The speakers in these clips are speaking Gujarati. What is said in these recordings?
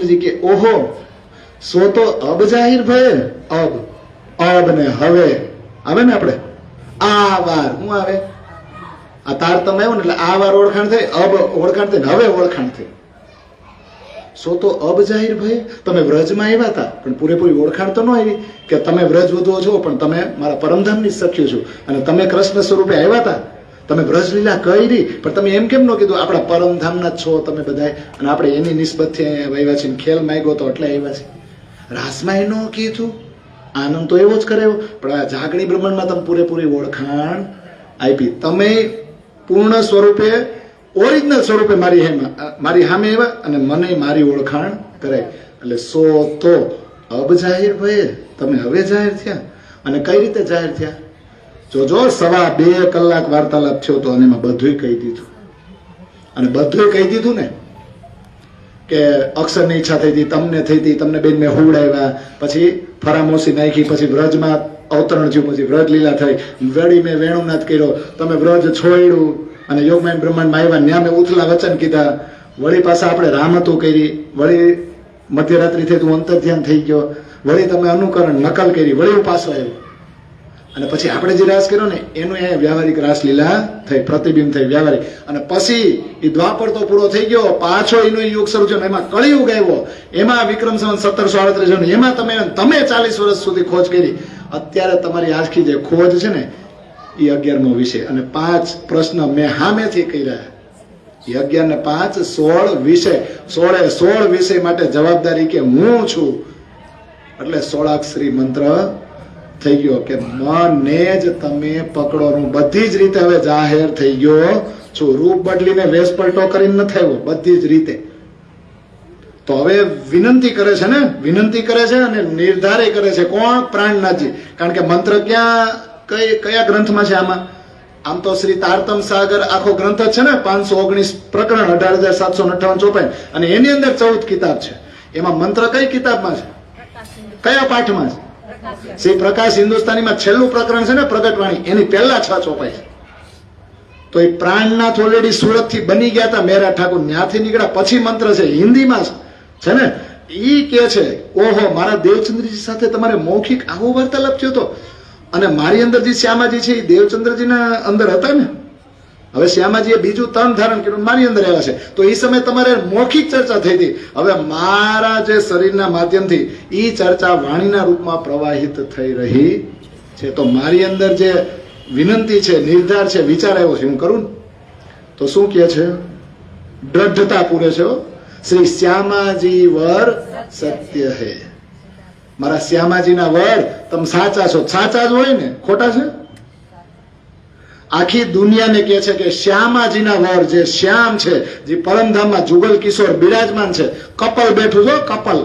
દેવચંદ્રજી કે ઓહો સો તો અબ જાહિર ભય અબ ને હવે આવે ને આપણે આ વાર હું આવે આ તારતમ આવ્યો ને એટલે આ વાર ઓળખાણ થઈ અબ ઓળખાણ થઈ હવે ઓળખાણ થઈ સો તો અબ જાહિર ભય તમે વ્રજમાં આવ્યા હતા પણ પૂરેપૂરી ઓળખાણ તો ન આવી કે તમે વ્રજ વધુઓ છો પણ તમે મારા પરમધામની સખ્યો છો અને તમે કૃષ્ણ સ્વરૂપે આવ્યા હતા તમે વ્રજલીલા કરી પણ તમે એમ કેમ ન કીધું આપણા પરમધામના જ છો તમે બધા અને આપણે એની નિસ્બતથી આવ્યા છીએ ખેલ માગ્યો તો એટલે આવ્યા છે રાસમાં ન કીધું આનંદ તો એવો જ કરાયો પણ આ જાગણી બ્રહ્માંડમાં તમે પૂરેપૂરી ઓળખાણ આપી તમે પૂર્ણ સ્વરૂપે ઓરિજિનલ સ્વરૂપે મારી સામે આવ્યા અને મને મારી ઓળખાણ કરાય એટલે સો તો અબ જાહેર ભયે તમે હવે જાહેર થયા અને કઈ રીતે જાહેર થયા જોજો 2.5 કલાક વાર્તાલાપ થયો તો અને એમાં બધું કહી દીધું અને બધું કહી દીધું ને કે અક્ષરની ઈચ્છા થઈ હતી તમને થઈ હતી તમને બેન મેં હુવડાવ્યા પછી ફરામોસી નાખી પછી વ્રજમાં અવતરણ થયું પછી વ્રજ લીલા થઈ વળી મેં વેણુનાથ કર્યો તમે વ્રજ છોડ્યું અને યોગમાન બ્રહ્માંડમાં આવ્યા ન્યા મેં ઉથલા વચન કીધા વળી પાછા આપણે રામતો કરી વળી મધ્યરાત્રિ થઈ તું અંતર ધ્યાન થઈ ગયો વળી તમે અનુકરણ નકલ કરી વળી હું પાછો આવ્યો અને પછી આપણે જે રાસ કર્યો ને એનું એ વ્યવહારિક રાસલીલા થઈ પ્રતિબિંબ થઈ વ્યવહારિક અને પછી એ દ્વાપર તો પૂરો થઈ ગયો પાછો એનો યુગ શરૂ થયો એમાં કળિયુગ આવ્યો એમાં વિક્રમ સંવત 1738 એમાં તમે 40 વર્ષ સુધી ખોજ કરી અત્યારે તમારી આખી જે ખોજ છે ને એ 11મો વિષય અને 5 પ્રશ્ન મેં સામેથી કર્યા એ 11 ને 5 16 વિષય 16 વિષય માટે જવાબદારી કે હું છું એટલે 16 મંત્ર થઈ ગયો કે મને જ તમે પકડો હું બધી જ રીતે હવે જાહેર થઈ ગયો છું રૂપ બદલીને વેશ પલટો કરીને ન થયો બધી જ રીતે તો હવે વિનંતી કરે છે ને વિનંતી કરે છે અને નિર્ધારે કરે છે કોણ પ્રાણનાથજી કારણ કે મંત્ર ક્યાં કયા ગ્રંથમાં છે આમાં આમ તો શ્રી તારતમ સાગર આખો ગ્રંથ જ છે ને 519 પ્રકરણ 18,758 ચોપાઈ અને એની અંદર 14 કિતાબ છે એમાં મંત્ર કઈ કિતાબમાં છે કયા પાઠમાં છે શ્રી પ્રકાશ હિન્દુસ્તાનીમાં છેલ્લું પ્રકરણ છે ને પ્રગટવાણી એની પહેલા 6 ચોપાઈ છે તો એ પ્રાણનાથ ઓલરેડી સુરત થી બની ગયા હતા મેરા ઠાકુર ત્યાંથી નીકળ્યા પછી મંત્ર છે હિન્દીમાં છે ને ઈ કે છે ઓહો મારા દેવચંદ્રજી સાથે તમારે મૌખિક આવો વાર્તાલાપ થયો હતો અને મારી અંદર જે શ્યામાજી છે એ દેવચંદ્રજીના અંદર હતા ને હવે શ્યામાજીએ બીજું તન ધારણ કર્યું મારી અંદર આવ્યા છે તો એ સમયે તમારે મૌખિક ચર્ચા થઈ હતી હવે મારા જે શરીરના માધ્યમથી એ ચર્ચા વાણીના રૂપમાં પ્રવાહિત થઈ રહી છે તો મારી અંદર જે વિનંતી છે નિર્ધાર છે વિચાર આવ્યો છે હું કરું ને તો શું કહે છે દ્રઢતા પૂરે છે શ્રી શ્યામાજી વર સત્ય હે મારા શ્યામાજીના વર તમે સાચા છો સાચા જ હોય ને ખોટા છે આખી દુનિયાને કહે છે કે શ્યામાજીના વર જે શ્યામ છે જે પરમધામમાં જુગલ કિશોર બિરાજમાન છે કપલ બેઠું છો કપલ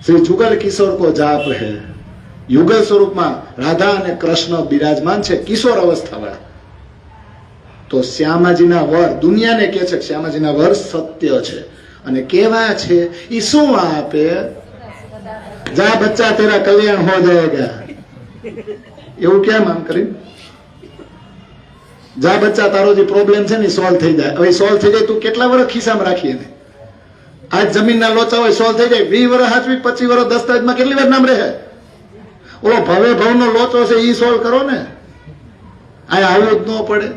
શ્રી જુગલ કિશોર કો જાપ હે યુગલ સ્વરૂપમાં રાધા અને કૃષ્ણ બિરાજમાન છે કિશોર અવસ્થાવાળા તો શ્યામાજીના વર દુનિયાને કહે છે શ્યામાજીના વર સત્ય છે અને કેવા છે એ શું આપે જા બચ્ચા તેરા કલ્યાણ હો જાયેગા એવું કેમ આમ કરી જા બચ્ચા તારો જે પ્રોબ્લેમ છે ને સોલ્વ થઈ જાય હવે સોલ્વ થઈ જાય તું કેટલા વર્ષ ખિસ્સામાં રાખીએ ને આજ જમીનના લોચા હોય સોલ્વ થઈ જાય 20 વર્ષ હાચવી 25 વર્ષ દસ્તાવેજમાં કેટલી વાર નામ રહે ઓલો ભવે ભવનો લોચો છે ઈ સોલ્વ કરો ને આ આવું જ ન પડે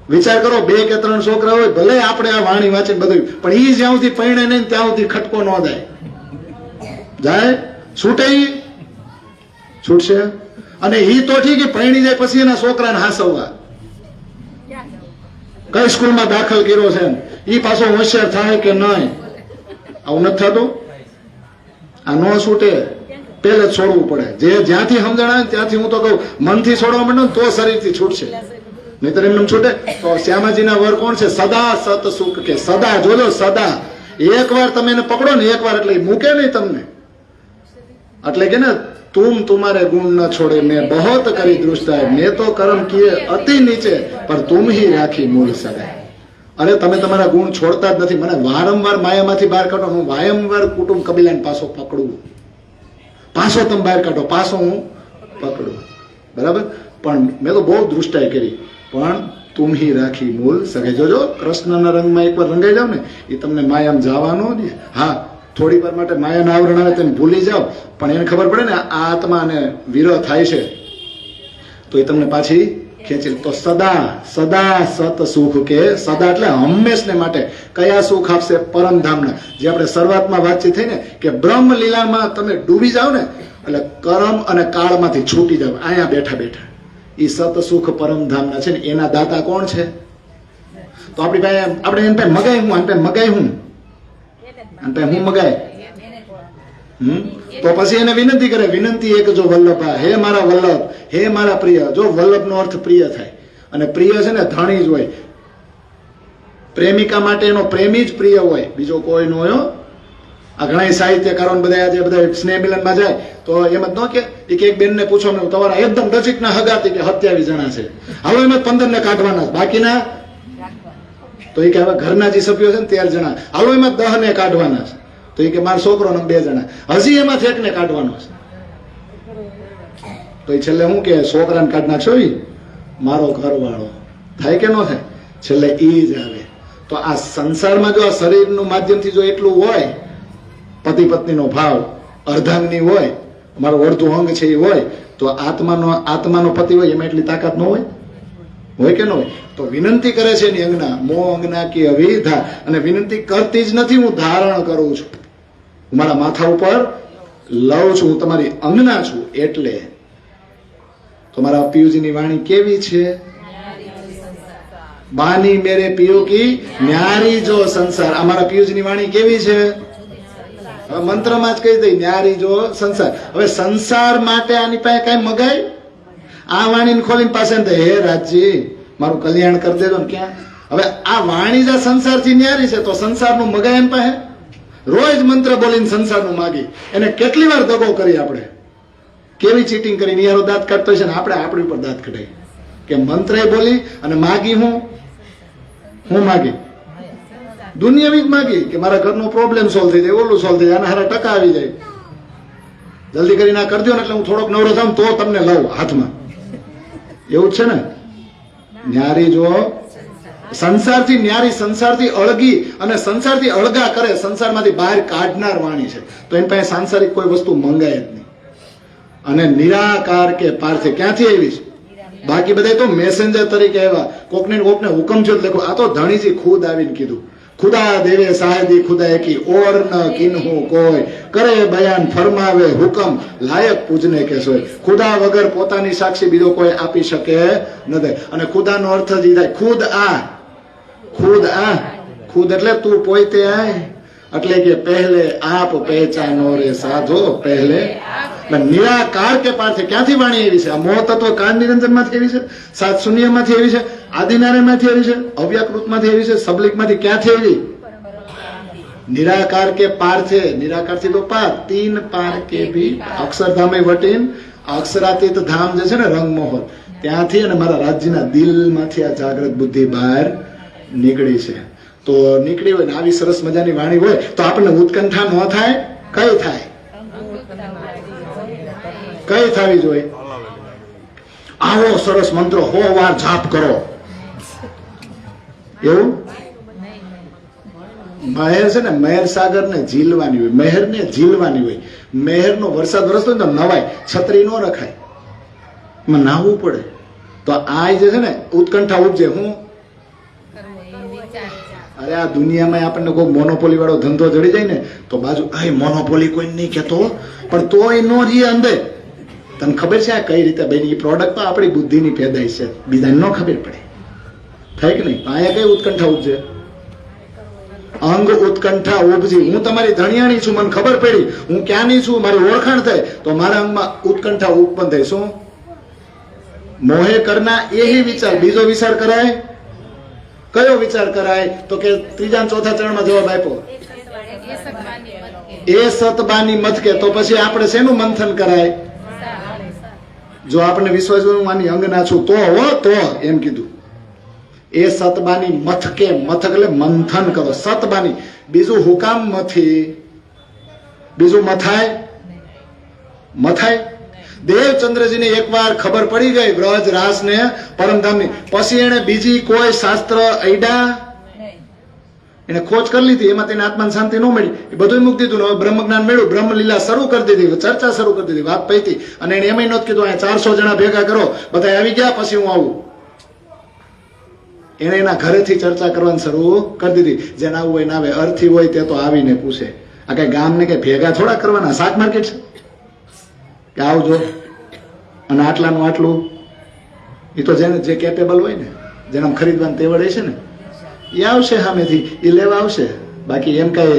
વિચાર કરો 2 કે 3 છોકરા હોય ભલે આપણે આ વાણી વાંચીને બધું પણ ઈ જ્યાં સુધી પરણે નહીં ત્યાં સુધી ખટકો ન જાય છૂટે છૂટશે અને ઈ તો ઠીક પરણી જાય પછી એના છોકરાને હાસવવા કઈ સ્કૂલમાં દાખલ કર્યો છે ઈ પાછો હોશિયાર થાય કે નહીં આવું નથી થતું આ ન છૂટે પહેલે જ છોડવું પડે જે જ્યાંથી સમજણ આવે ત્યાંથી હું તો કહું મનથી છોડવા માંડો તો શરીરથી છૂટશે નહીતર એમને છૂટે તો શ્યામાજીના વર કોણ છે સદા સત સુખ કે સદા જોજો સદા એકવાર તમે એને પકડો ને એકવાર એટલે મૂકે નહીં તમને એટલે કે ને तुम तुम्हारे गुण न छोड़े मैं बहुत करी दृष्टाय मैं तो कर्म किए अति नीचे पर तुम ही राखी मूल सगाई अरे તમે તમારા ગુણ છોડતા જ નથી મને વારંવાર માયામાંથી બહાર કાઢો હું વારંવાર કુટુંબ કબીલાને પાછો પકડું પાછો તમે બહાર કાઢો પાછો હું પકડું બરાબર પણ મેં તો બહુ દૃષ્ટાઈ કરી પણ તુમ હી રાખી મૂલ સગે. જોજો કૃષ્ણના રંગમાં એકવાર રંગાઈ જાવ ને એ તમને માયામાં જવા ન દે. હા, થોડી વાર માટે માયાના આવરણ આવે તેને ભૂલી જાઓ, પણ એને ખબર પડે ને આ આત્માને વિરહ થાય છે તો એ તમને પાછી ખેંચી. તો સદા સદા સત સુખ કે સદા એટલે હંમેશને માટે કયા સુખ આપશે? પરમધામના. જે આપણે શરૂઆતમાં વાતચીત થઈ ને કે બ્રહ્મ લીલામાં તમે ડૂબી જાઓ ને એટલે કર્મ અને કાળમાંથી છૂટી જાવ અહીંયા બેઠા બેઠા. એ સત સુખ પરમધામના છે ને એના દાતા કોણ છે? તો આપણી પાસે આપણે એને પાસે મગાય હું, આને પાસે મગાય હું, આને પાસે હું મગાય. તો પછી એને વિનંતી કરે, વિનંતી એક જો વલ્લભા, હે મારા વલ્લભ, હે મારા પ્રિય. જો વલ્લભનો અર્થ પ્રિય થાય, અને પ્રિય છે ને ધણી જ હોય. પ્રેમિકા માટે એનો પ્રેમી જ પ્રિય હોય, બીજો કોઈ નો હોય. આ ઘણા સાહિત્યકારો બધા આજે બધા સ્નેહ મિલનમાં જાય તો એમ જ ન કે એક બેનને પૂછો ને તમારા એકદમ નજીકના હગાતી કે 27 જણા છે, હાલો એમાં 15 ને કાઢવાના, બાકીના તો એ કે હવે ઘરના જે સભ્યો છે ને 13 જણા, હાલો એમાં 10 ને કાઢવાના છે. તો એ કે મારા છોકરો ને 2 જણા, હજી એમાંથી એકને કાઢવાનો છે. તો એ છેલ્લે હું કે છોકરાને કાઢ નાખશો, મારો ઘરવાળો થાય કે ન થાય? છેલ્લે ઈ જ આવે. તો આ સંસારમાં જો આ શરીરનું માધ્યમથી જો એટલું હોય, પતિ પત્નીનો ભાવ અર્ધાંગની હોય, મારું અડધું અંગ છે એ હોય, તો આત્માનો પતિ હોય એમાં એટલી તાકાત ન હોય? હોય કે ન હોય? તો વિનંતી કરે છે એની અંગના, મોહ અંગના કે અવિધા, અને વિનંતી કરતી જ નથી, હું ધારણ કરું છું, હું મારા માથા ઉપર લઉં છું, હું તમારી અંગના છું. એટલે તો મારા પિયુજીની વાણી કેવી છે? બાની મેરે પિયુ કી ન્યારી જો સંસાર. અમારા પિયુજીની વાણી કેવી છે? મંત્રમાં જ કહી દઈ, ન્યારી જો સંસાર. હવે સંસાર માટે આની પાસે કઈ મગાય? આ વાણીને ખોલીને પાસે હે રાજજી મારું કલ્યાણ કરી દેજો ને. ક્યાં? હવે આ વાણી જ સંસારથી ન્યારી છે તો સંસારનું મગાય એમ પાસે? રોજ મંત્ર બોલીને સંસારનું માગી, એને કેટલી વાર દગો કરી, આપણે કેવી ચીટિંગ કરી. નિયારો દાંત કાઢતો છે ને આપણે આપણી ઉપર દાંત કઢાઈ કે મંત્ર બોલી અને માગી. હું માગી દુનિયાવી જ માગી કે મારા ઘરનો પ્રોબ્લેમ સોલ્વ થઈ જાય, ઓલું સોલ્વ થઈ જાય, આના હારા ટકા આવી જાય, જલ્દી કરીને આ કરી દો ને એટલે હું થોડોક નવરો થાઉં તો તમને લઉં હાથમાં. એવું જ છે ને? ન્યારી જો સંસારથી ન્યારી, સંસારથી અળગી અને સંસારથી અળગા કરે, સંસારમાંથી બહાર કાઢનાર વાણી છે. તો એની પાસે સાંસારિક કોઈ વસ્તુ મંગાય જ નહીં. અને નિરાકાર કે પાર્થે ક્યાંથી આવી છે? બાકી બધા તો મેસેન્જર તરીકે આવ્યા, કોકને હુકમ છે લખો. આ તો ધણીજી ખુદ આવીને કીધું, ખુદા દેવે સાહેદી ખુદા એકી ઓર ન કિન્હુ કોઈ કરે બયાન ફરમાવે હુકમ લાયક પૂજને કે સોય. ખુદા વગર પોતાની સાક્ષી બીજો કોઈ આપી શકે નથી. અને ખુદાનો અર્થ જ થાય ખુદ આ, ખુદ આ, ખુદ એટલે તું પોતે આય, એટલે કે પહેલે આપ પહેચાનો રે સાધો પહેલે. નિરાકાર કે પાર્થે ક્યાંથી વાણી એવી છે? આ મોહ તત્વ કાળ નિરંજન માંથી એવી છે, સાત શૂન્ય માંથી એવી છે, આદિનારાયણ માંથી એવી છે, અવ્યાકૃત માંથી એવી છે, સબલિક માંથી ક્યાંથી એવી? નિરાકાર કે પાર્થે, નિરાકાર થી તો પાર, 3 પાર કે ભી અક્ષરધામે વટીન અક્ષરાતીત ધામ જે છે ને રંગમોહન, ત્યાંથી અને મારા રાજ્યના દિલમાંથી આ જાગૃત બુદ્ધિ બહાર નીકળી છે. તો નીકળી હોય ને આવી સરસ મજાની વાણી હોય તો આપણને ઉત્કંઠા ન થાય? કઈ થાય? કઈ થવી જોઈએ? આવો સરસ મંત્ર 100 વાર જાપ કરો, એવું? મહેર છે ને, મહેર સાગર ને ઝીલવાની હોય, મહેર ને ઝીલવાની હોય. મહેર નો વરસાદ વરસતો તો નવાય, છત્રી નો રખાય, એમાં નાહવું પડે. તો આ જે છે ને ઉત્કંઠા ઉપજે. હું અરે આ દુનિયામાં આપણને કોઈ મોનોપોલી વાળો ધંધો જડી જાય ને તો બાજુ મોનોપોલી કોઈ નહીં કેતો, પણ તોય નો રીએ અંદર. તને ખબર છે આ કઈ રીતે બની? પ્રોડક્ટ તો આપણી બુદ્ધિની પેદાઈશ છે, બીજાને ન ખબર પડે. થાય કે નહીં? અહીંયા કઈ ઉત્કંઠા ઉપજે? અંગ ઉત્કંઠા ઉપજી. હું તમારી ધણિયાણી છું, મને ખબર પડી હું ક્યાંની છું, મારી ઓળખાણ થાય તો મારા અંગમાં ઉત્કંઠા ઉત્પન્ન થાય. શું? મોહે કરના એ વિચાર. બીજો વિચાર કરાય? કયો વિચાર કરાય? તો કે 3 અને 4થા ચરણમાં જવાબ આપ્યો, એ સતબાની મથકે. તો પછી આપણે શેનું મંથન કરાય? જો આપણે વિશ્વાસ હું આની અંગના છું તો એમ કીધું. એ સતબાની મથકે, મથક એટલે મંથન કરો. સતબાની, બીજું હુકામ મથી? બીજું મથાય? મથાય દેવચંદ્રજીને એકવાર ખબર પડી ગઈ વ્રજ રાસ ને પરમધામની, પછી એને બીજી કોઈ શાસ્ત્ર અડ્યા, એને ખોજ કરી લીધી, એમાં તેને આત્માને શાંતિ ન મળી, એ બધું મૂકી દીધું. હવે બ્રહ્મ જ્ઞાન મળ્યું, બ્રહ્મલીલા શરૂ કરી દીધી, ચર્ચા શરૂ કરી દીધી, વાત પૈતી. અને એને એમ નહોતું કીધું અહીંયા 400 જણા ભેગા કરો, બધા આવી ગયા પછી હું આવું. એને એના ઘરેથી ચર્ચા કરવાની શરૂ કરી દીધી. જેને આવું હોય ને આવે, અર્થી હોય તે તો આવીને પૂછે. આ કઈ ગામને કઈ ભેગા થોડા કરવાના, શાક માર્કેટ છે કે આવજો અને આટલાનું આટલું. એ તો જેને જે કેપેબલ હોય ને, જેને ખરીદવાની તેવડ છે ને, એ આવશે સામેથી, એ લેવા આવશે. બાકી એમ કઈ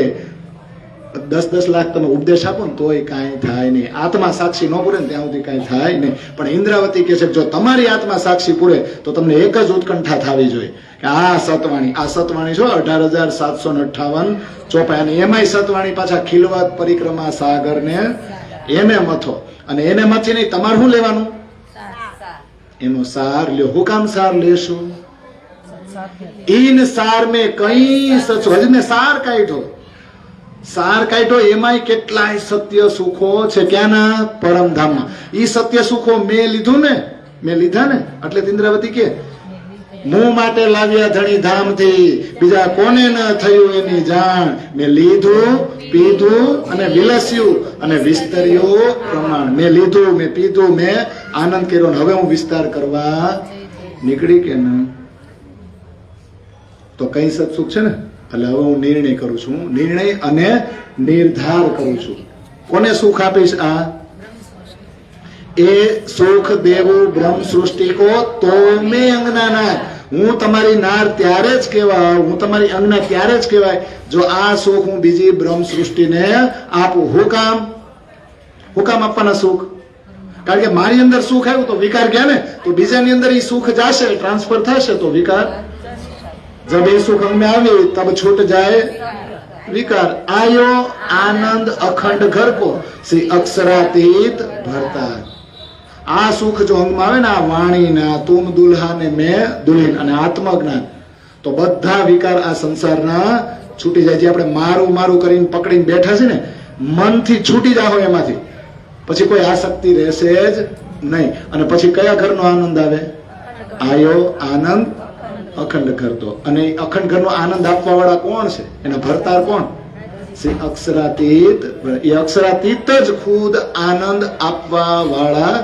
10-10 લાખ તમે ઉપદેશ આપો ને તોય કાંઈ થાય નહીં. આત્મા સાક્ષી ન પૂરે ને ત્યાં સુધી કાંઈ થાય નહીં. પણ ઇન્દ્રાવતી કહે છે જો તમારી આત્મા સાક્ષી પૂરે તો તમને એક જ ઉત્કંઠા થવી જોઈએ કે આ સતવાણી છો 18,758 ચોપાઈ. અને એમાંય સતવાણી પાછા ખીલવત પરિક્રમા સાગર ને એને મથો. અને એને મથી નહીં, તમારે શું લેવાનું? એનો સાર લ્યો. હું કામ સાર લેશું? ઈન સાર મેં કઈ સચ સાર કાઢ્યો, એમાંય કેટલાય સત્ય સુખો છે. ક્યાંના? પરમધામમાં. ઈ સત્ય સુખો મેં લીધા ને એટલે ઇન્દ્રાવતી કે મું માટે લાવ્યા ધણી ધામથી, બીજા કોને ન થયું એની જાણ. મેં લીધું, પીધું અને વિલસ્યું અને વિસ્તર્યું પ્રમાણ. મેં લીધું, મેં પીધું, મેં આનંદ કર્યો, હવે હું વિસ્તાર કરવા નીકળી કે ના. તો કઈ સત્સુખ છે ને, એટલે હવે હું નિર્ણય કરું છું, નિર્ણય અને નિર્ધાર કરું છું. કોને સુખ આપીશ? આ એ સુખ દેવું બ્રહ્મ સૃષ્ટિ કો તો મેં અંગના નાથ. હું તમારી નાર ત્યારે જ કહેવાય, હું તમારી અંગના ત્યારે જ કહેવાય જો આ સુખ હું બીજી બ્રહ્મ સૃષ્ટિને આપું. હું કામ આપવાના સુખ? કારણ કે મારી અંદર સુખ આવ્યું તો વિકાર ગયા ને, તો બીજાની અંદર એ સુખ જશે, ટ્રાન્સફર થશે તો વિકાર. जब ये सुख में आवे तब छूट जाए विकार. आयो आनंद अखंड घर को श्री अक्षरातीत भरता. आ सुख जो अंग में आवे ने, आ वाणी ना तुम दुल्हा ने मैं दुल्हन અને આત્મજ્ઞાન, તો બધા વિકાર આ સંસારના છૂટી જાય. જે આપણે મારું કરીને પકડીને બેઠા છે ને, મનથી છૂટી જાઓ એમાંથી, પછી કોઈ આસક્તિ રહેશે જ નહીં. અને પછી કયા ઘરનો આનંદ આવે? આયો આનંદ અખંડ કરતો. અને અખંડ ઘરનો આનંદ આપવા વાળા કોણ છે? એના ભરતાર કોણ? શ્રી અક્ષરાતીત. એ અક્ષરાતીત જ ખુદ આનંદ આપવા વાળા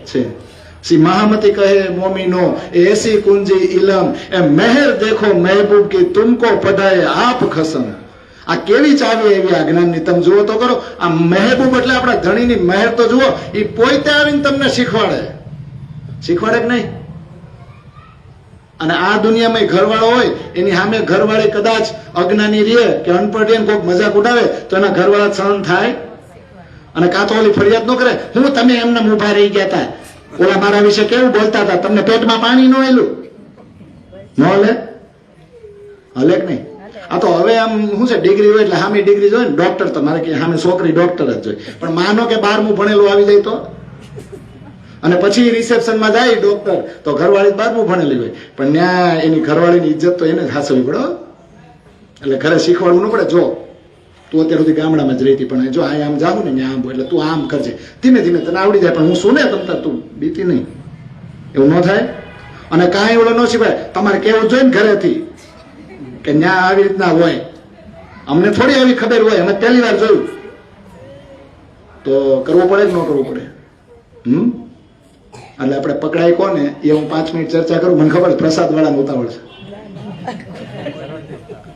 છે. શ્રી મહામતી કહે મોમીનો એસી કુંજી ઇલમ એ મહેર દેખો મહેબૂબ કી તુમકો પધાય આપ ખસમ. આ કેવી ચાવી એવી આ જ્ઞાનની, તમે જુઓ તો કરો. આ મહેબૂબ એટલે આપણા ધણીની મહેર તો જુઓ. એ પોતે આવીને તમને શીખવાડે કે નહીં? અને આ દુનિયામાં ઘરવાળો હોય, એની સામે ઘરવાળી કદાચ અજ્ઞાની રહે કે અનપઢ રહે, કોઈક મજાક ઉડાવે તો એના ઘરવાળા સહન થાય. અને કાં તો ઓલી ફરિયાદ ન કરે, હું તમે એમને ઉભા રહી ગયા હતા, ઓલા મારા વિશે કેવું બોલતા હતા, તમને પેટમાં પાણી ન આવેલું? ન હલે કે નહીં? આ તો હવે આમ શું છે, ડિગ્રી હોય એટલે સામી ડિગ્રી જોઈએ ને. ડોક્ટર તો મારે કે સામે છોકરી ડોક્ટર જ જોઈએ, પણ માનો કે 12મું ભણેલું આવી જાય તો, અને પછી રિસેપ્શનમાં જાય ડોક્ટર તો ઘરવાળી 12મું ભણેલી હોય, પણ ત્યાં એની ઘરવાળીની ઇજ્જત તો એને જ હાચવવી પડે. એટલે ઘરે શીખવાડવું ન પડે. જો તું અત્યાર સુધી ગામડામાં જ રહેતી, પણ જો આમ જાવું ને આમ, એટલે તું આમ કરજે, ધીમે ધીમે તને આવડી જાય. પણ હું શું ને તમતા તું બીતી નહીં, એવું ન થાય. અને કાંઈ એવડો ન શીખવાય. તમારે કેવું જોઈએ ને ઘરેથી કે ન્યા આવી રીતના હોય. અમને થોડી આવી ખબર હોય, અમે પહેલી વાર જોયું. તો કરવું પડે કે ન કરવું પડે? એટલે આપણે પકડાય કોને એ હું 5 મિનિટ ચર્ચા કરું. મને ખબર પ્રસાદ વાળાને ઉતાવળ છે,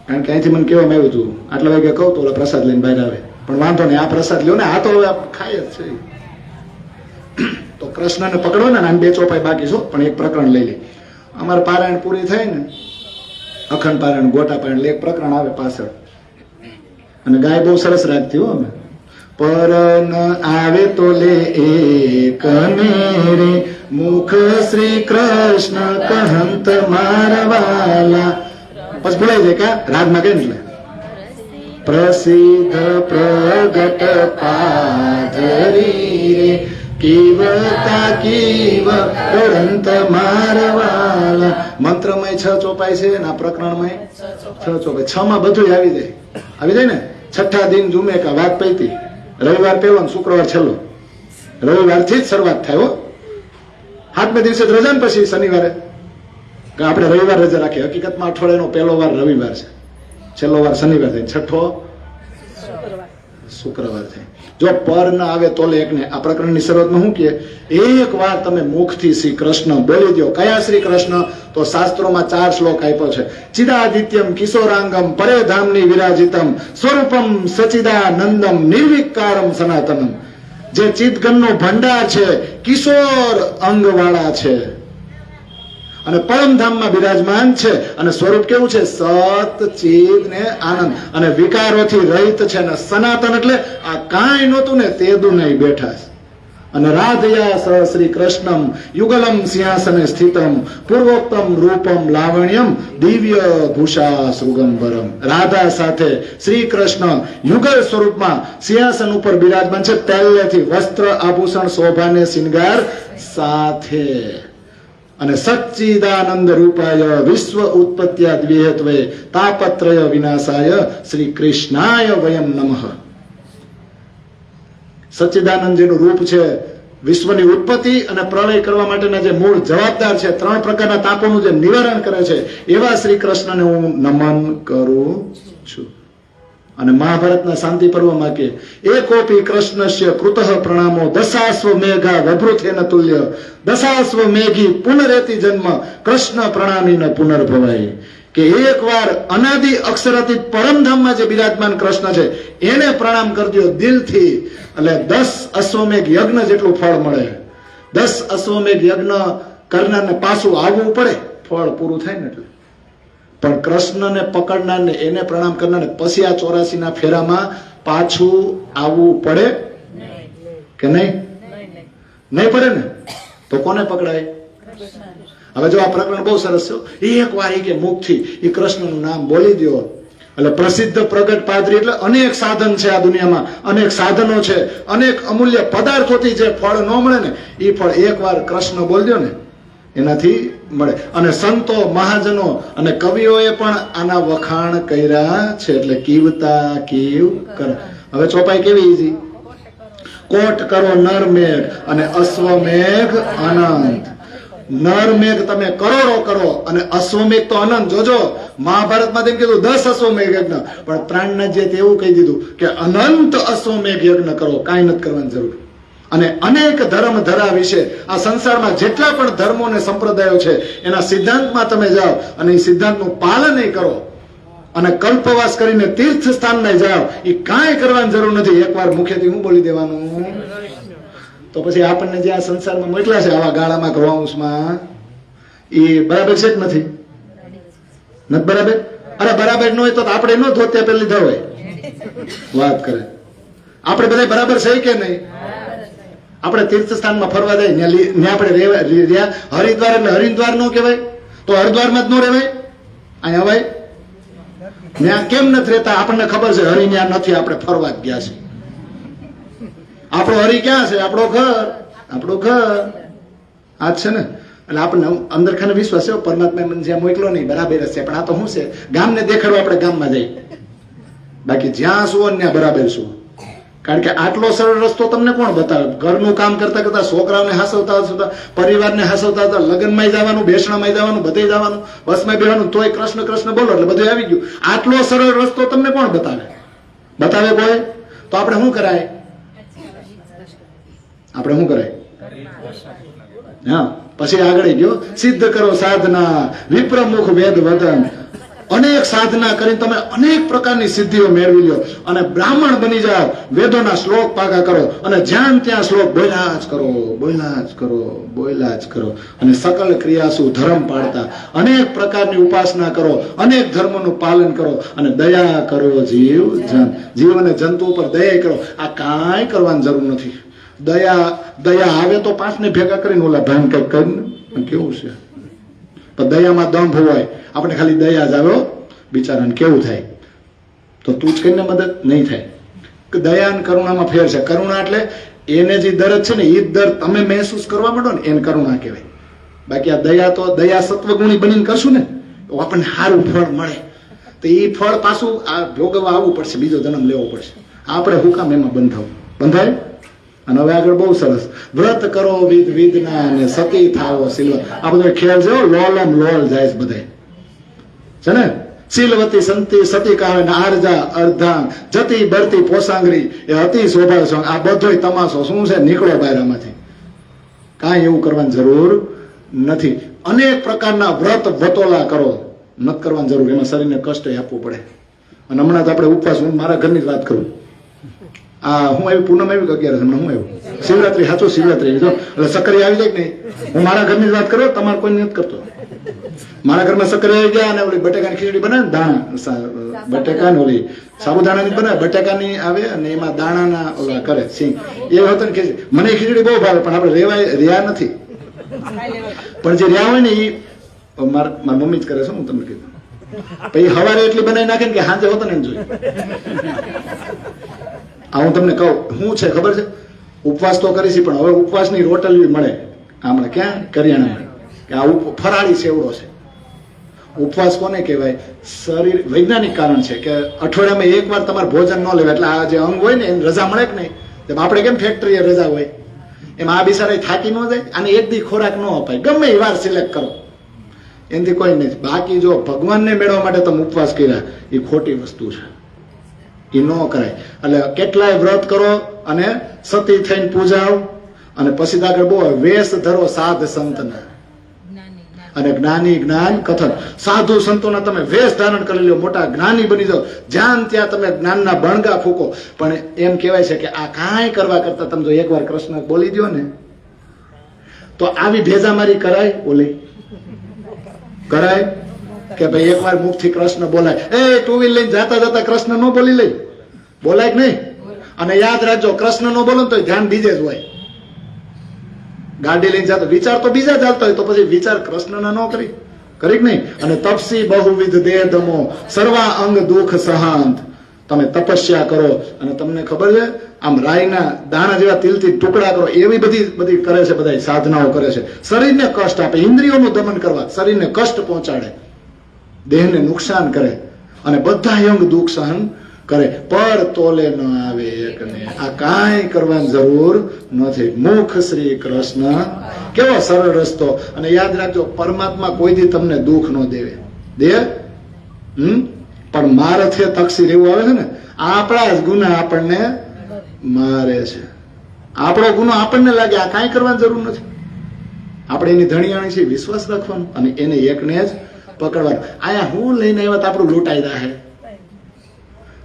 કારણ કે અહીંથી મને કહેવામાં આવ્યું હતું આટલા વાગે કહું તો ઓલા પ્રસાદ લઈને બહાર આવે. પણ વાંધો નહીં, આ પ્રસાદ લ્યો ને, આ તો હવે ખાય જ છે. તો કૃષ્ણને પકડો ને, આમ 2 ચોપાઈ બાકી છો, પણ એક પ્રકરણ લઈ લે. અમારે પારાયણ પૂરી થાય ને, અખંડ પારાયણ, ગોટા પારાયણ, એક પ્રકરણ આવે પાછળ. અને ગાય બહુ સરસ રાખતી હો. અમે પરન આવે તો લે એક રે મુખ શ્રી કૃષ્ણ કહંત મારવાલા. પછી ભૂલાઈ જાય કા રાગમાં કે એટલે પ્રસિદ્ધ પ્રગટ પાધરી રે કીવતા કીવ કરંત મારવાલા. મંત્રમય 6 ચોપાઈ છે અને આ પ્રકરણમાં 6 ચોપાઈ. 6 માં બધું આવી જાય ને. છઠ્ઠા દિન જુમે કા વાત પૈતી, રવિવાર પહેલો ને શુક્રવાર છેલ્લો. રવિવારથી જ શરૂઆત થાય હો. 7મે દિવસે રજા ને પછી શનિવારે આપણે રવિવાર રજા રાખીએ. હકીકતમાં અઠવાડિયાનો પહેલો વાર રવિવાર છે, છેલ્લો વાર શનિવાર થાય, છઠ્ઠો શુક્રવાર થાય. જો પર ન આવે તો એકને આ પ્રકરણની શરૂઆતમાં શું કહે? એક વાર તમે મુખથી શ્રી કૃષ્ણ બોલી દો. કયા શ્રી કૃષ્ણ? તો શાસ્ત્રોમાં 4 શ્લોક આપ્યો છે. ચિદાદિત્યમ કિશોરાંગમ પરે ધામની વિરાજિતમ સ્વરૂપમ સચિદાનંદમ નિર્વિકારમ સનાતનમ. જે ચિદગનનો ભંડાર છે, કિશોર અંગ વાળા છે અને પરમધામમાં બિરાજમાન છે. અને સ્વરૂપ કેવું છે? સત, ચિદ ને આનંદ અને વિકારોથી રહિત છે. અને સનાતન એટલે આ કાંઈ નહોતું ને તેદું નહીં બેઠા છે. અને રાધયા સ શ્રી કૃષ્ણમ યુગલમ સિંહાસને સ્થિતમ પૂર્વોક્તમ રૂપમ લાવણ્યમ દિવ્ય ભૂષા સૃગંબરમ. રાધા સાથે શ્રી કૃષ્ણ યુગલ સ્વરૂપમાં સિંહાસન ઉપર બિરાજમાન છે, પહેલેથી વસ્ત્ર આભૂષણ શોભાને શિંગાર સાથે. અને સચ્ચિદાનંદ રૂપાય વિશ્વ ઉત્પત્ત્યાદ્વિહેત્વે તાપત્રય વિનાશાય શ્રી કૃષ્ણાય વયમ નમઃ. સચ્ચિદાનંદ જેનું રૂપ છે, વિશ્વની ઉત્પત્તિ અને પ્રલય કરવા માટેના જે મૂળ જવાબદાર છે, 3 પ્રકારના તાપોનું જે નિવારણ કરે છે, એવા શ્રી કૃષ્ણને હું નમન કરું છું. અને મહાભારતના શાંતિ પર્વમાં કે એકોપી કૃષ્ણસ્ય કૃતઃ પ્રણામો દશાસ્વ મેઘા વભૃથેન તુલ્ય દશાસ્વ મેઘી પુનરેતિ જન્મ કૃષ્ણ પ્રણામી ન પુનર્ભવાય. કે એકવાર અનાદિ અક્ષરાતીત પરમધામમાં જે બિરાજમાન કૃષ્ણ છે એને પ્રણામ કરજો દિલથી, એટલે 10 અશ્વમેઘ યજ્ઞ જેટલું ફળ મળે. 10 અશ્વમેઘ યજ્ઞ કરનારને પાછું આવવું પડે, ફળ પૂરું થાય ને એટલે. પણ કૃષ્ણને પકડનારને, એને પ્રણામ કરનારને પછી આ 84 ના ફેરામાં પાછું આવવું પડે કે નહીં? નહીં પડે ને તો કોને પકડાય? હવે જો આ પ્રકરણ બહુ સરસ છે. એક વાર કે મુખથી એ કૃષ્ણનું નામ બોલી દો એટલે પ્રસિદ્ધ પ્રગટ પાદરી. એટલે અનેક સાધન છે આ દુનિયામાં, અનેક સાધનો છે, અનેક અમૂલ્ય પદાર્થોથી જે ફળ ન મળે ને એ ફળ એક વાર કૃષ્ણ બોલી દો ને એનાથી મળે. અને સંતો, મહાજનો અને કવિઓએ પણ આના વખાણ કર્યા છે. એટલે કીવતા કીવ કર. હવે ચોપાઈ કેવી ઈઝી. કોટ કરો નરમેઘ અને અશ્વમેઘ અનંત. નરમેઘ તમે કરોડો કરો અને અશ્વમેઘ તો અનંત. જોજો મહાભારતમાં તેમ કીધું 10 અશ્વમેઘ યજ્ઞ, પણ પ્રાણનાથજીએ એવું કહી દીધું કે અનંત અશ્વમેઘ યજ્ઞ કરો, કાંઈ નથી કરવાની જરૂર. અને અનેક ધર્મ ધરા વિશે આ સંસારમાં જેટલા પણ ધર્મો અને સંપ્રદાયો છે એના સિદ્ધાંતમાં તમે જાઓ અને એ સિદ્ધાંતનું પાલન કરો અને કલ્પવાસ કરીને તીર્થ સ્થાનને જાઓ, એ કાંઈ કરવાની જરૂર નથી. એકવાર મુખેથી હું બોલી દેવાનું. તો પછી આપણને જે આ સંસારમાં મોકલ્યા છે આવા ગાળામાં ગ્રાઉન્ડમાં, એ બરાબર છે કે નથી? નથી બરાબર? અરે બરાબર ન હોય તો આપણે ન ધોત્યા પેલી લીધા હોય. વાત કરે આપણે બધા બરાબર છે કે નહીં? આપણે તીર્થ સ્થાનમાં ફરવા જાય ત્યાં આપણે રહ્યા. હરિદ્વાર એટલે હરિદ્વાર નો કહેવાય તો હરિદ્વારમાં જ ન રહેવાય. અહીંયા ભાઈ ત્યાં કેમ નથી રહેતા? આપણને ખબર છે હરિ ત્યાં નથી, આપણે ફરવા જ ગયા છે. આપણો હરિ ક્યાં છે? આપણો ઘર, આપણું ઘર આ છે ને. એટલે આપણને અંદર ખાને વિશ્વાસ છે પરમાત્મા મને જ્યાં મોકલો નહીં બરાબર છે. પણ આ તો શું છે, ગામને દેખાડવા આપણે ગામમાં જઈએ, બાકી જ્યાં શું ત્યાં બરાબર શું. કારણ કે આટલો સરળ રસ્તો તમને કોણ બતાવે? ઘરનું કામ કરતા કરતા, છોકરાઓને હાસવતા હાસવતા, પરિવારને હાસવતા હતા, લગ્નમાં જવાનું, બેસણામાં જવાનું, બધે જવાનું, બસમાં બેવાનું, તોય કૃષ્ણ કૃષ્ણ બોલો એટલે બધું આવી ગયું. આટલો સરળ રસ્તો તમને કોણ બતાવે? બતાવે કોઈ? તો આપણે શું કરાય? આપણે શું કરાય? હા, પછી આગળ ગયો સિદ્ધ કરો સાધના વિપ્રમુખ વેદ વદન. અનેક સાધના કરીને તમે અનેક પ્રકારની સિદ્ધિઓ મેળવી લો અને બ્રાહ્મણ બની જાઓ. વેદોના શ્લોક પાકા કરો અને જ્યાં ત્યાં શ્લોક બોલ્યા જ કરો, બોલ્યા જ કરો, બોલ્યા જ કરો. અને સકલ ક્રિયાસુ ધર્મ પાડતા અનેક પ્રકારની ઉપાસના કરો, અનેક ધર્મોનું પાલન કરો અને દયા કરો જીવ જન. જીવ અને જંતુ ઉપર દયા કરો. આ કાંઈ કરવાની જરૂર નથી. દયા આવે તો 5 ને ભેગા કરીને ઓલા ભાન કઈક કરીને કેવું છે. પણ દયામાં દંભ હોય, આપણે ખાલી દયા જ આવ્યો બિચારાને કેવું થાય તો તું જ કરીને મદદ નહીં થાય. દયા અને કરુણામાં ફેર છે. કરુણા એટલે એને જે દર્દ છે ને એ દર્દ તમે મહેસૂસ કરવા માંડો ને એને કરુણા કહેવાય. બાકી આ દયા તો દયા સત્વગુણી બનીને કરશું ને તો આપણને સારું ફળ મળે. તો એ ફળ પાછું આ ભોગવવા આવવું પડશે, બીજો જન્મ લેવો પડશે. આપણે હું કામ એમાં બંધાય? અને હવે આગળ બહુ સરસ, વ્રત કરો વિધ વિધના અને સતી થાવો સિલવત. આ બધો ખેલ છે, લોલમ લોલ જાય છે બધે છે ને. શીલવતી સંતી સતી કાવે ને આરજા અર્ધાંગ જતી બરતી પોસાંગરી એ હતી શોભા સંગ. આ બધોય તમાશો શું છે, નીકળો બહાર આમાંથી. કાંઈ એવું કરવાની જરૂર નથી. અનેક પ્રકારના વ્રત વતોલા કરો, નથી કરવાની જરૂર. એમાં શરીરને કષ્ટ આપવું પડે. અને હમણાં તો આપણે ઉપવાસ, હું મારા ઘરની જ વાત કરું. આ હું આવી પૂનમ આવી કે 11 હમણાં હું આવ્યું શિવરાત્રી, સાચું શિવરાત્રી જો એટલે સક્કરી આવી જાય કે નહીં. હું મારા ઘરની જ વાત કરું, તમારે કોઈ નથી કરતો. મારા ઘરમાં સક્કરી આવી ગયા અને ઓલી બટેકાની ખીચડી બનાવે, દાણા બટેકા ને ઓલી સાબુદાણાની બનાવે, બટેકાની આવે અને એમાં દાણાના ઓલા કરે સિંગ, એ હતો ને ખીચડી. મને ખીચડી બહુ ભાવે, પણ આપણે રહ્યા નથી. પણ જે રહ્યા હોય ને એ મારી મમ્મી જ કરે છે, હું તમને કીધું. પછી સવારે એટલી બનાવી નાખે ને કે સાંજે હોતો ને એમ જોઈ. આ હું તમને કહું શું છે ખબર છે, ઉપવાસ તો કરીશ પણ હવે ઉપવાસની રોટલી મળે હમણાં ક્યાં કરિયાણામાં, કે આ ફરાળી સેવડો છે. ઉપવાસ કોને કહેવાય? શરીર વૈજ્ઞાનિક કારણ છે કે અઠવાડિયામાં એકવાર તમારે ભોજન ન લેવાય એટલે આ જે અંગ હોય ને એને રજા મળે કે નહીં. તેમ આપણે કેમ ફેક્ટરીએ રજા હોય એમ આ બિચારા થાકી ન જાય, અને એક દી ખોરાક ન અપાય, ગમે એ વાર સિલેક્ટ કરો, એનાથી કોઈ નહીં. બાકી જો ભગવાનને મેળવવા માટે તમે ઉપવાસ કર્યા એ ખોટી વસ્તુ છે, એ ન કરાય. એટલે કેટલાય વ્રત કરો અને સતી થઈને પૂજાવ, અને પછી આગળ બહુ વેશ ધરો સાધ સંતના અને જ્ઞાની જ્ઞાન કથન. સાધુ સંતોના તમે વેશ ધારણ કરી લો, મોટા જ્ઞાની બની જાઓ, જ્યાં ત્યાં તમે જ્ઞાનના બણગા ફૂકો. પણ એમ કહેવાય છે કે આ કાંઈ કરવા કરતા તમે જો એકવાર કૃષ્ણ બોલી દો ને તો આવી ભેજામારી કરાય, ઓલી કરાય કે ભાઈ એકવાર મુખથી કૃષ્ણ બોલાય. એ ટુ વ્હીલ લઈને જાતા જતા કૃષ્ણ નો બોલી લઈ, બોલાય કે નહીં? અને યાદ રાખજો, કૃષ્ણ નો બોલો તો ધ્યાન બીજે જ હોય. ગાડી લઈને જતો વિચાર તો બીજા ચાલતા હોય, તો પછી વિચાર કૃષ્ણના ન કરી કે નહીં? અને તપસી બહુવિધ દેહ દમો સર્વા અંગ દુઃખ સહાંત. તમે તપસ્યા કરો અને તમને ખબર છે આમ રાઈના દાણા જેવા તિલથી ટુકડા કરો, એવી બધી કરે છે, બધા સાધનાઓ કરે છે. શરીરને કષ્ટ આપે, ઇન્દ્રિયોનું દમન કરવા, શરીરને કષ્ટ પહોંચાડે, દેહને નુકસાન કરે અને બધા અંગ દુઃખ સહન કરે, પર તોલે ન આવે એકને. આ કાંઈ કરવાની જરૂર નથી. મુખ શ્રી કૃષ્ણ, કેવો સરળ રસ્તો. અને યાદ રાખજો, પરમાત્મા કોઈ દી તમને દુઃખ ન દેવે, દે પણ મારથે તકસીર એવું આવે છે ને, આપણા જ ગુના આપણને મારે છે. આપણો ગુનો આપણને લાગે, આ કાંઈ કરવાની જરૂર નથી. આપણે એની ધણીયાણી છે, વિશ્વાસ રાખવાનો અને એને એકને જ પકડવાનું. આયા હું લઈને આવ્યા તો આપણું લૂંટાઈ જાય.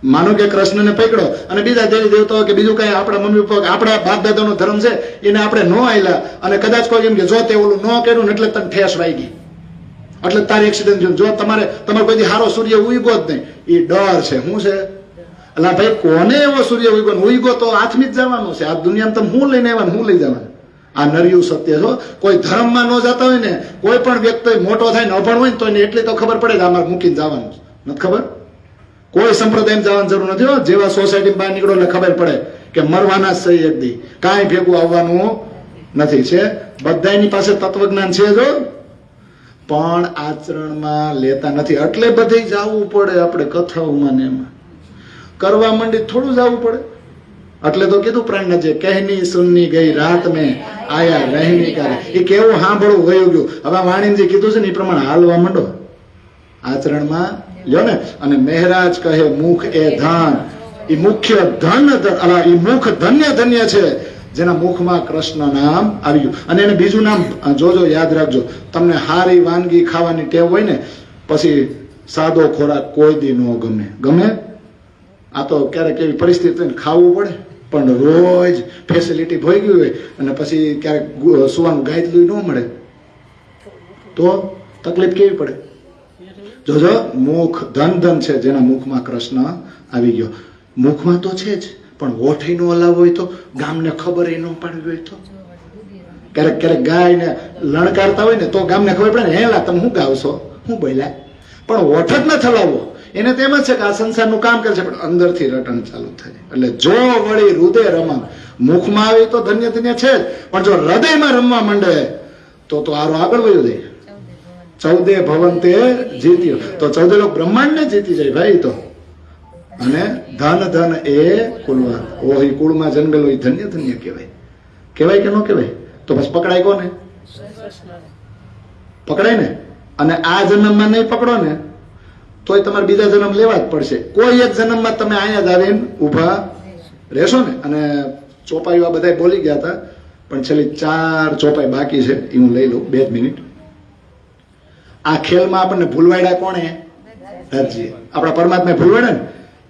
માનો કે કૃષ્ણને પકડો અને બીજા દેવી દેવતાઓ કે બીજું કઈ આપણા મમ્મી પપ્પા આપણા બાપ દાદાનો ધર્મ છે એને આપણે ન આયલા, અને કદાચ કોઈ એમ કે જો તે ઓલું ન કર્યું ને એટલે તને ઠેસ વાઈ ગઈ, એટલે તારી એક્સિડન્ટ થયું. જો તમારે કોઈ હારો સૂર્ય ઉઈગો જ નહીં, એ ડર છે. શું છે? એટલે ભાઈ કોને એવો સૂર્ય ઉઈગો તો આથમી જ જવાનો છે. આ દુનિયામાં તમે હું લઈને આવ્યા, હું લઈ જવાનું. આ નર્યું સત્ય છો. કોઈ ધર્મમાં ન જતા હોય ને, કોઈ પણ વ્યક્તિ મોટો થાય ને અભણ હોય ને તો એને એટલી તો ખબર પડે કે અમારે મૂકીને જવાનું નથી. ખબર? કોઈ સંપ્રદાય જવાની જરૂર નથી. જેવા સોસાયટી બહાર નીકળો એટલે ખબર પડે કે મરવાના જ સહી એક દી, કાંઈ ભેગું આવવાનું નથી. છે બધાની પાસે તત્વજ્ઞાન છે જો, પણ આચરણમાં લેતા નથી. એટલે બધે જવું પડે આપણે કથાઓમાં ને એમાં કરવા માંડી થોડું જવું પડે. એટલે તો કીધું પ્રાણ જે કહેની સુનની ગઈ રાત મેં આયા રહેની કરે, એ કેવું સાંભળવું વયું ગયું. હવે વાણીજી કીધું છે ને એ પ્રમાણે હાલવા માંડો, આચરણમાં લ્યો ને. અને મહેરાજ કહે મુખ એ ધન, એ મુખ્ય ધન, એ મુખ ધન્ય ધન્ય છે જેના મુખમાં કૃષ્ણ નામ આવ્યું. અને એને બીજું નામ જોજો, યાદ રાખજો. તમને હારી વાનગી ખાવાની ટેવ હોય ને, પછી સાદો ખોરાક કોઈ દી ન ગમે. ગમે? આ તો ક્યારેક એવી પરિસ્થિતિ ખાવું પડે, પણ રોજ ફેસિલિટી ભોઈ ગઈ હોય અને પછી ક્યારેક સુવાનું ગાયતલું ન મળે તો તકલીફ કેવી પડે. જોજો, મુખ ધન છે જેના મુખમાં કૃષ્ણ આવી ગયો. મુખમાં તો છે જ, પણ હોઠી નો હલાવ હોય તો, ગામને ખબર એ ન પાડવી હોય તો, ક્યારેક ગાયને લણકારતા હોય ને તો ગામને ખબર પડે ને, હેલા તમે શું ગાવશો, શું બોલ્યા, પણ હોઠ જ ન થલાવો. એને તેમ જ છે કે આ સંસારનું કામ કરે છે, પણ અંદરથી રટણ ચાલુ થાય. એટલે જો વળી હૃદય રમણ મુખમાં આવે તો ધન્ય ધન્ય છે જ, પણ જો હૃદયમાં રમવા માંડે તો આરો આગળ વયો જાય. 14 ભવન તે જીત્યો, તો 14 લોક બ્રહ્માંડ ને જીતી જાય ભાઈ. તો અને ધન ધન એ કુલવાન. ઓ એ કુળમાં જન્મેલો એ ધન્ય ધન્ય કહેવાય. કહેવાય કે ન કહેવાય? તો બસ પકડાય કોને? પકડાય ને. અને આ જન્મમાં નહીં પકડો ને તોય તમારે બીજા જન્મ લેવા જ પડશે. કોઈ એક જન્મમાં તમે અહીંયા જ આવીને ઊભા રહેશો ને. અને ચોપાઈઓ આ બધા બોલી ગયા હતા, પણ છેલ્લી 4 ચોપાઈ બાકી છે, એ હું લઈ લઉં 2 મિનિટ. આ ખેલમાં આપણને ભૂલવાડ્યા કોણે? દાદાજી. આપણા પરમાત્માએ ભૂલવાડ્યા ને,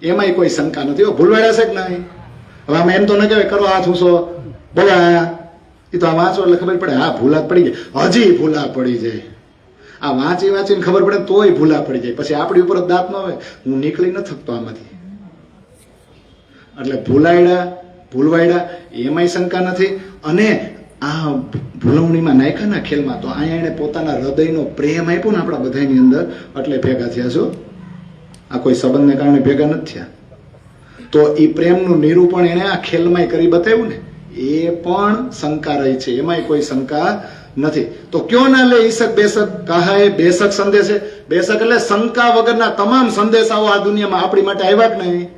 એમાંય કોઈ શંકા નથી. ભૂલવાડ્યા છે કે નહીં? હવે આમાં એમ તો ન કહેવાય કરો હાથ ઊંચો બોલા, એ તો આ વાંચો એટલે ખબર પડે. હા ભૂલા પડી જાય, હજી ભૂલા પડી જાય. આ વાંચી વાંચીને ખબર પડે તોય ભૂલા પડી જાય. પછી આપણી ઉપર દાંત ન હોય, હું નીકળી ન થકતો આમાંથી. એટલે ભૂલવાડ્યા એમાંય શંકા નથી. અને આ ભૂલવણીમાં નાખ્યાના ખેલમાં તો અહીંયા એને પોતાના હૃદયનો પ્રેમ આપ્યો ને આપણા બધાની અંદર, એટલે ભેગા થયા છો. આ કોઈ સંબંધને કારણે ભેગા નથી થયા. તો એ પ્રેમનું નિરૂપણ એને આ ખેલમાં કરી બતાવ્યું ને, એ પણ શંકા રહી છે, એમાંય કોઈ શંકા નથી. તો ક્યો ના લે ઈશક બેશક કહાએ બેશક સંદેશે. બેશક એટલે શંકા વગરના તમામ સંદેશાઓ આ દુનિયામાં આપણી માટે આવ્યા જ નહીં.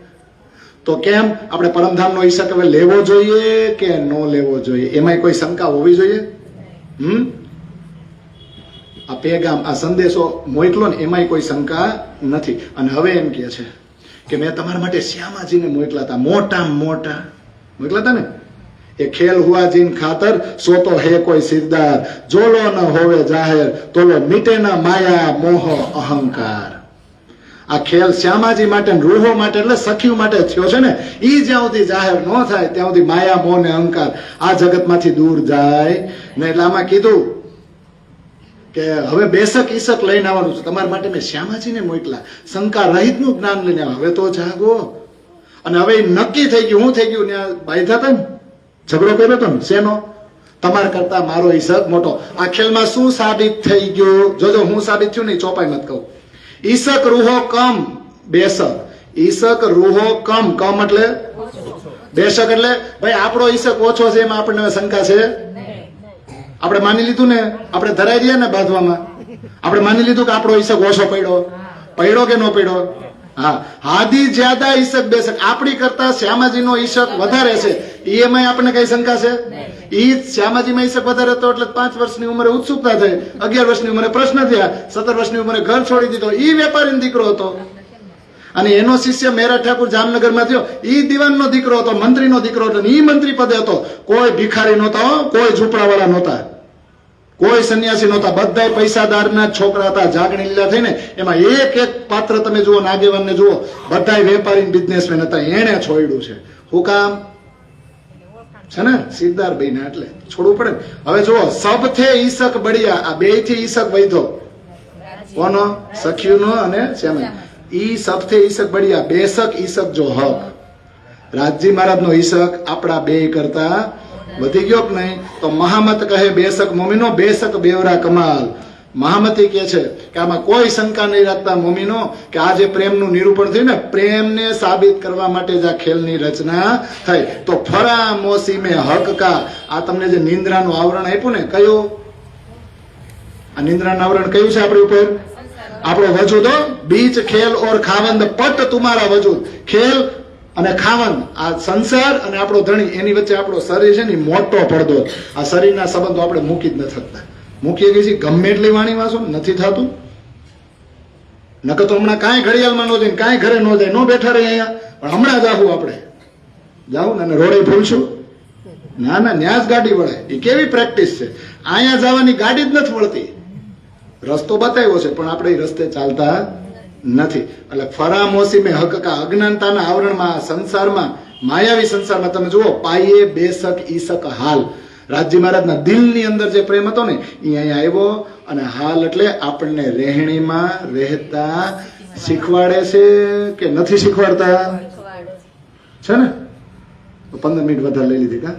તો કેમ આપણે પરમધામનો ઈશક હવે લેવો જોઈએ કે ન લેવો જોઈએ? એમાંય કોઈ શંકા હોવી જોઈએ? આ પેગામ આ સંદેશો મોકલો ને એમાંય કોઈ શંકા નથી. અને હવે એમ કહે છે કે મેં તમારા માટે શ્યામાજીને મોકલા હતા, મોટા મોકલા હતા ને. એ ખેલ હુઆ જીન ખાતર સો તો હે કોઈ સિરદાર, જોલો ન હોવે જાહેર તોલો મીટે ન માયા મોહ અહંકાર. આ ખેલ શ્યામાજી માટે, રૂહો માટે એટલે સખીઓ માટે થયો છે ને. ઈ જ્યાં સુધી જાહેર ન થાય ત્યાં સુધી માયા મોહ ને અહંકાર આ જગતમાંથી દૂર જાય ને. એટલે આમાં કીધું કે હવે બેશક ઈશક લઈને આવવાનું છે તમારા માટે. મેં શ્યામાજીને મોકલા, શંકા રહિતનું જ્ઞાન લઈને આવ્યા. હવે તો જાગો. અને હવે નક્કી થઈ ગયું. હું થઈ ગયું? ત્યાં બાંધ્યા હતા ને, ઝઘડો કર્યો હતો ને, શેનો? તમારા કરતા મારો ઈશક મોટો. આ ખેલમાં શું સાબિત થઈ ગયું? જોજો હું સાબિત થયું નહીં, ચોપાઈ મત કહું. ઈશક રૂહો કમ બેશક. ઈશક રૂહો કમ એટલે બેશક એટલે ભાઈ આપણો ઈશક ઓછો છે, એમાં આપણને શંકા છે? આપણે માની લીધું ને, આપણે ધરાઈ રહ્યા ને બાંધવામાં. આપણે માની લીધું કે આપણો ઈશક ઓછો પડ્યો કે ન પડ્યો? હા, હાદી જ્યાદા ઈશક બેશક. આપણી કરતા શ્યામાજીનો ઈશક વધારે છે, એમાં આપણને કઈ શંકા છે? ઈ શ્યામાજીમાં ઈશક વધારે હતો એટલે 5 વર્ષની ઉંમરે ઉત્સુકતા થઈ, 11 વર્ષની ઉંમરે પ્રશ્ન થયા, 17 વર્ષની ઉંમરે ઘર છોડી દીધો. ઈ વેપારીનો દીકરો હતો. અને એનો શિષ્ય મેરા ઠાકુર જામનગરમાં થયો, ઈ દિવાનનો દીકરો હતો, મંત્રીનો દીકરો હતો. ઈ મંત્રી પદે હતો. કોઈ ભિખારી નહોતા, કોઈ ઝૂંપડાવાળા નહોતા, કોઈ સંન્યાસી નહોતા, બધા પૈસાદારના છોકરા હતા. જાગણી લીલા થઈને એમાં એક પાત્ર તમે જુઓ, આગેવાનને જુઓ, બધા વેપારી બિઝનેસમેન હતા. એને છોડ્યું છે. શું કામ છે ને? સિદ્ધાર ભાઈ ને એટલે છોડવું પડે. હવે જુઓ, સબથે ઈશક બળિયા, આ બે થી ઈશક વૈધો. કોનો? સખીનો અને શ્યામા. ઈ સબથે ઈશક બળિયા બેશક ઈશક જો હક. રાજજી મહારાજનો ઈશક આપણા બે કરતા વધી ગયો કે નહીં? તો મહામત કહે બેશક મોમીનો, બેશક બેવરા કમાલ. મહામતી કહે છે કે આમાં કોઈ શંકા નહીં રાખતા મોમીનો કે આ જે પ્રેમનું નિરૂપણ થયું ને, પ્રેમને સાબિત કરવા માટે જ આ ખેલની રચના થઈ. તો ફરા મોસીમે હક કા. આ તમને જે નિંદ્રાનું આવરણ આપ્યું ને, કયું? આ નિંદ્રાનું આવરણ કયું છે આપણી ઉપર? આપણો વજૂદ. બીચ ખેલ ઓર ખાવંદ પટ તુમારા વજૂદ. ખેલ અને ખાવન, આ સંસાર અને આપણો ધણી, એની વચ્ચે આપણો શરીર છે ને મોટો પડદો. આ શરીરના સંબંધો આપણે મૂકી જ નથી શકતા. મૂકીએ ગઈ ગમે એટલી વાણી વાંચો નથી થતું. નકર તો હમણાં કાંઈ ઘડિયાળમાં ન જાય, કાંઈ ઘરે ન જાય, ન બેઠા રહે અહીંયા. પણ હમણાં જાવું, આપણે જાવું ને રોડે ભૂલશું? ના, ન્યા જ ગાડી વળે. એ કેવી પ્રેક્ટિસ છે! અહીંયા જવાની ગાડી જ નથી વળતી. રસ્તો બતાવ્યો છે પણ આપણે એ રસ્તે ચાલતા નથી. એટલે ફરા મોસીમે હકકા, અજ્ઞાનતાના આવરણમાં, સંસારમાં, માયાવી સંસારમાં તમે જુઓ, પાયે બેશક ઈશક હાલ. રાજજી મહારાજના દિલની અંદર જે પ્રેમ હતો ને, એ અહીંયા આવ્યો. અને હાલ એટલે આપણને રહેણીમાં રહેતા શીખવાડે છે કે નથી શીખવાડતા? છે ને? 15 મિનિટ વધારે લઈ લીધી કા?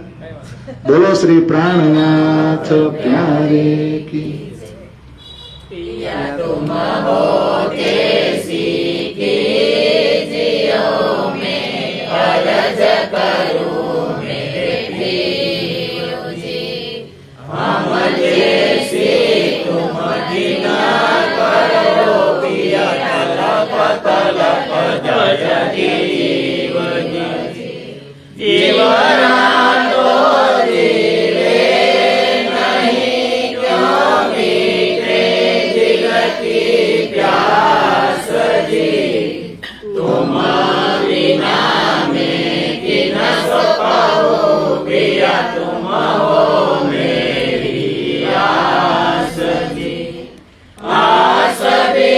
બોલો શ્રી પ્રાણનાથ પ્યારે કી. तुम होते सीखे जियो में अरज करूं मेरे प्रियो जी, हम जैसे तुम दीना करो पिया तलप जय आस भी